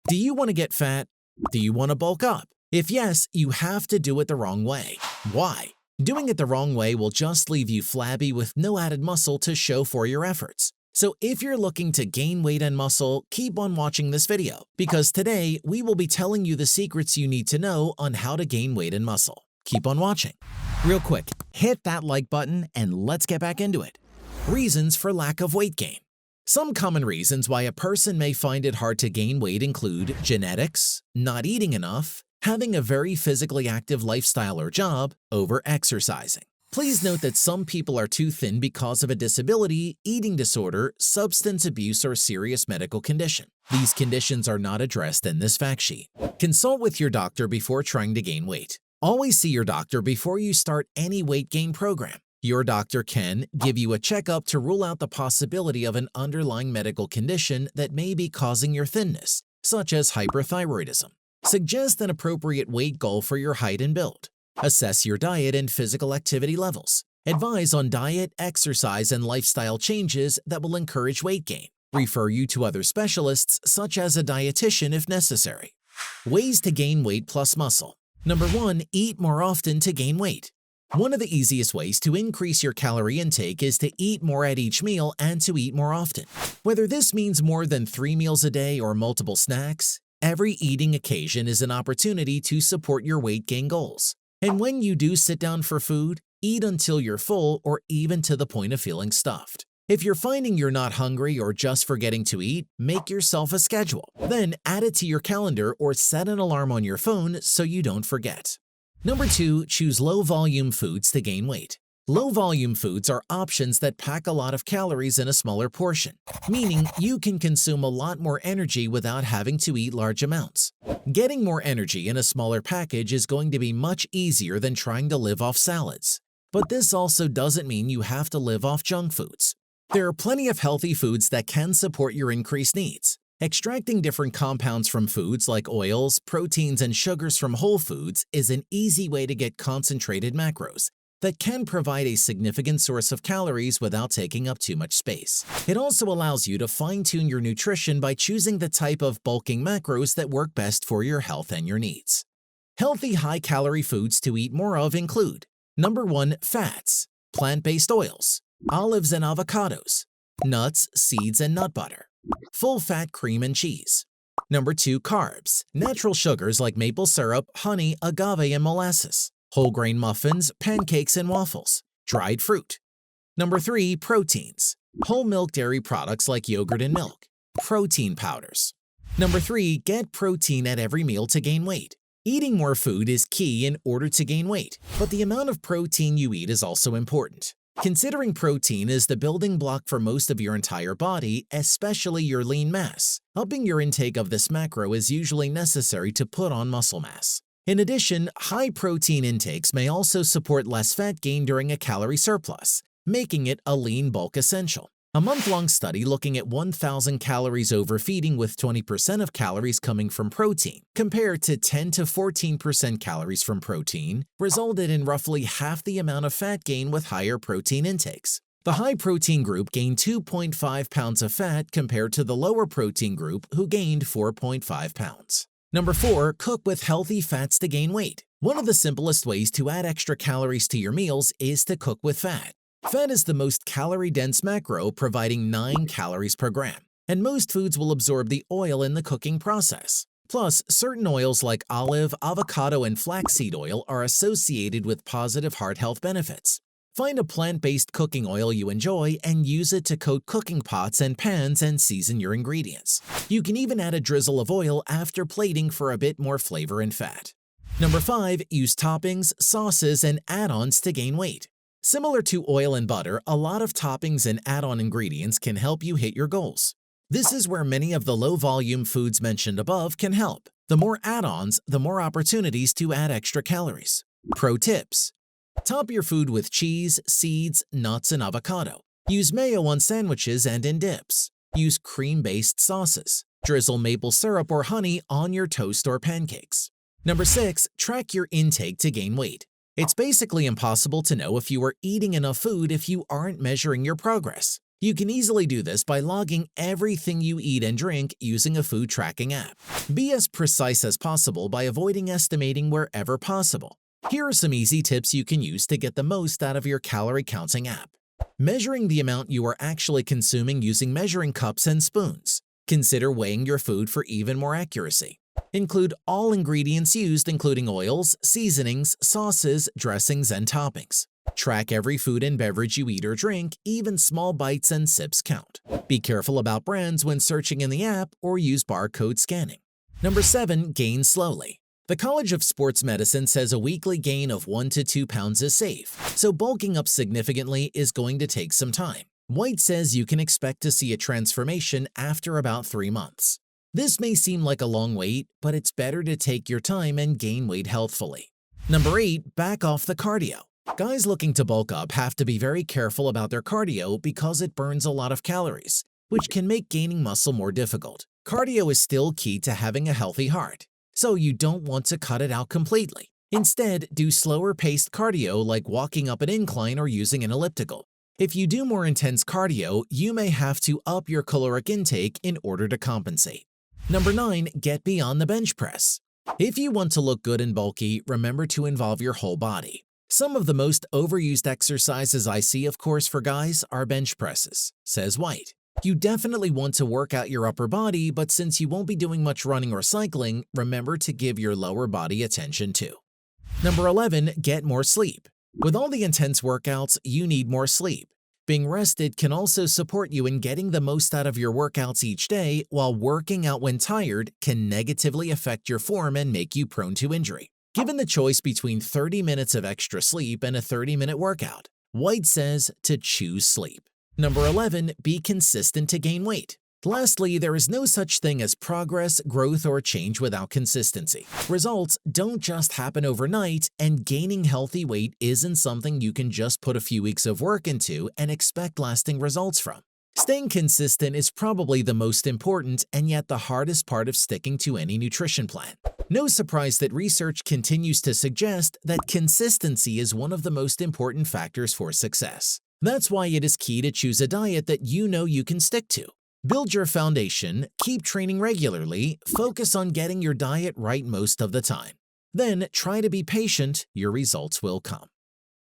Do you want to get fat? Do you want to bulk up? If yes, you have to do it the wrong way. Why? Doing it the wrong way will just leave you flabby with no added muscle to show for your efforts. So if you're looking to gain weight and muscle, keep on watching this video, because today we will be telling you the secrets you need to know on how to gain weight and muscle. Keep on watching. Real quick, hit that like button and let's get back into it. Reasons for lack of weight gain. Some common reasons why a person may find it hard to gain weight include genetics, not eating enough, having a very physically active lifestyle or job, over-exercising. Please note that some people are too thin because of a disability, eating disorder, substance abuse, or serious medical condition. These conditions are not addressed in this fact sheet. Consult with your doctor before trying to gain weight. Always see your doctor before you start any weight gain program. Your doctor can give you a checkup to rule out the possibility of an underlying medical condition that may be causing your thinness, such as hyperthyroidism. Suggest an appropriate weight goal for your height and build. Assess your diet and physical activity levels. Advise on diet, exercise, and lifestyle changes that will encourage weight gain. Refer you to other specialists, such as a dietitian if necessary. Ways to gain weight plus muscle. Number 1. Eat more often to gain weight. One of the easiest ways to increase your calorie intake is to eat more at each meal and to eat more often. Whether this means more than 3 meals a day or multiple snacks, every eating occasion is an opportunity to support your weight gain goals. And when you do sit down for food, eat until you're full or even to the point of feeling stuffed. If you're finding you're not hungry or just forgetting to eat, make yourself a schedule. Then add it to your calendar or set an alarm on your phone so you don't forget. Number 2, choose low-volume foods to gain weight. Low-volume foods are options that pack a lot of calories in a smaller portion, meaning you can consume a lot more energy without having to eat large amounts. Getting more energy in a smaller package is going to be much easier than trying to live off salads. But this also doesn't mean you have to live off junk foods. There are plenty of healthy foods that can support your increased needs. Extracting different compounds from foods like oils, proteins, and sugars from whole foods is an easy way to get concentrated macros that can provide a significant source of calories without taking up too much space. It also allows you to fine-tune your nutrition by choosing the type of bulking macros that work best for your health and your needs. Healthy, high-calorie foods to eat more of include: Number 1. Fats, plant-based oils, olives and avocados, nuts, seeds, and nut butter, full-fat cream and cheese. Number 2. Carbs, natural sugars like maple syrup, honey, agave, and molasses, whole grain muffins, pancakes, and waffles, dried fruit. Number 3. Proteins, whole milk dairy products like yogurt and milk, protein powders. Number 3. Get protein at every meal to gain weight. Eating more food is key in order to gain weight, but the amount of protein you eat is also important. Considering protein is the building block for most of your entire body, especially your lean mass, upping your intake of this macro is usually necessary to put on muscle mass. In addition, high protein intakes may also support less fat gain during a calorie surplus, making it a lean bulk essential. A month-long study looking at 1,000 calories overfeeding with 20% of calories coming from protein, compared to 10 to 14% calories from protein, resulted in roughly half the amount of fat gain with higher protein intakes. The high-protein group gained 2.5 pounds of fat compared to the lower protein group who gained 4.5 pounds. Number 4. Cook with healthy fats to gain weight. One of the simplest ways to add extra calories to your meals is to cook with fat. Fat is the most calorie-dense macro, providing 9 calories per gram, and most foods will absorb the oil in the cooking process. Plus, certain oils like olive, avocado, and flaxseed oil are associated with positive heart health benefits. Find a plant-based cooking oil you enjoy and use it to coat cooking pots and pans and season your ingredients. You can even add a drizzle of oil after plating for a bit more flavor and fat. Number 5. Use toppings, sauces, and add-ons to gain weight. Similar to oil and butter, a lot of toppings and add-on ingredients can help you hit your goals. This is where many of the low-volume foods mentioned above can help. The more add-ons, the more opportunities to add extra calories. Pro tips: top your food with cheese, seeds, nuts, and avocado. Use mayo on sandwiches and in dips. Use cream-based sauces. Drizzle maple syrup or honey on your toast or pancakes. Number 6. Track your intake to gain weight. It's basically impossible to know if you are eating enough food if you aren't measuring your progress. You can easily do this by logging everything you eat and drink using a food tracking app. Be as precise as possible by avoiding estimating wherever possible. Here are some easy tips you can use to get the most out of your calorie counting app. Measuring the amount you are actually consuming using measuring cups and spoons. Consider weighing your food for even more accuracy. Include all ingredients used, including oils, seasonings, sauces, dressings, and toppings. Track every food and beverage you eat or drink, even small bites and sips count. Be careful about brands when searching in the app or use barcode scanning. Number 7. Gain slowly. The College of Sports Medicine says a weekly gain of 1 to 2 pounds is safe, so bulking up significantly is going to take some time. White says you can expect to see a transformation after about 3 months. This may seem like a long wait, but it's better to take your time and gain weight healthfully. Number 8. Back off the cardio. Guys looking to bulk up have to be very careful about their cardio because it burns a lot of calories, which can make gaining muscle more difficult. Cardio is still key to having a healthy heart, so you don't want to cut it out completely. Instead, do slower-paced cardio like walking up an incline or using an elliptical. If you do more intense cardio, you may have to up your caloric intake in order to compensate. Number 9. Get beyond the bench press. If you want to look good and bulky, remember to involve your whole body. Some of the most overused exercises I see, of course, for guys are bench presses, says White. You definitely want to work out your upper body, but since you won't be doing much running or cycling, remember to give your lower body attention too. Number 11. Get more sleep. With all the intense workouts, you need more sleep. Being rested can also support you in getting the most out of your workouts each day, while working out when tired can negatively affect your form and make you prone to injury. Given the choice between 30 minutes of extra sleep and a 30-minute workout, White says to choose sleep. Number 11. Be consistent to gain weight. Lastly, there is no such thing as progress, growth, or change without consistency. Results don't just happen overnight, and gaining healthy weight isn't something you can just put a few weeks of work into and expect lasting results from. Staying consistent is probably the most important and yet the hardest part of sticking to any nutrition plan. No surprise that research continues to suggest that consistency is one of the most important factors for success. That's why it is key to choose a diet that you know you can stick to. Build your foundation, keep training regularly, focus on getting your diet right most of the time. Then try to be patient, your results will come.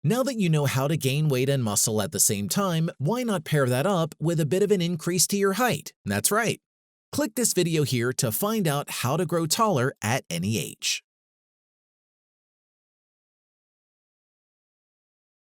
Now that you know how to gain weight and muscle at the same time, why not pair that up with a bit of an increase to your height? That's right. Click this video here to find out how to grow taller at any age.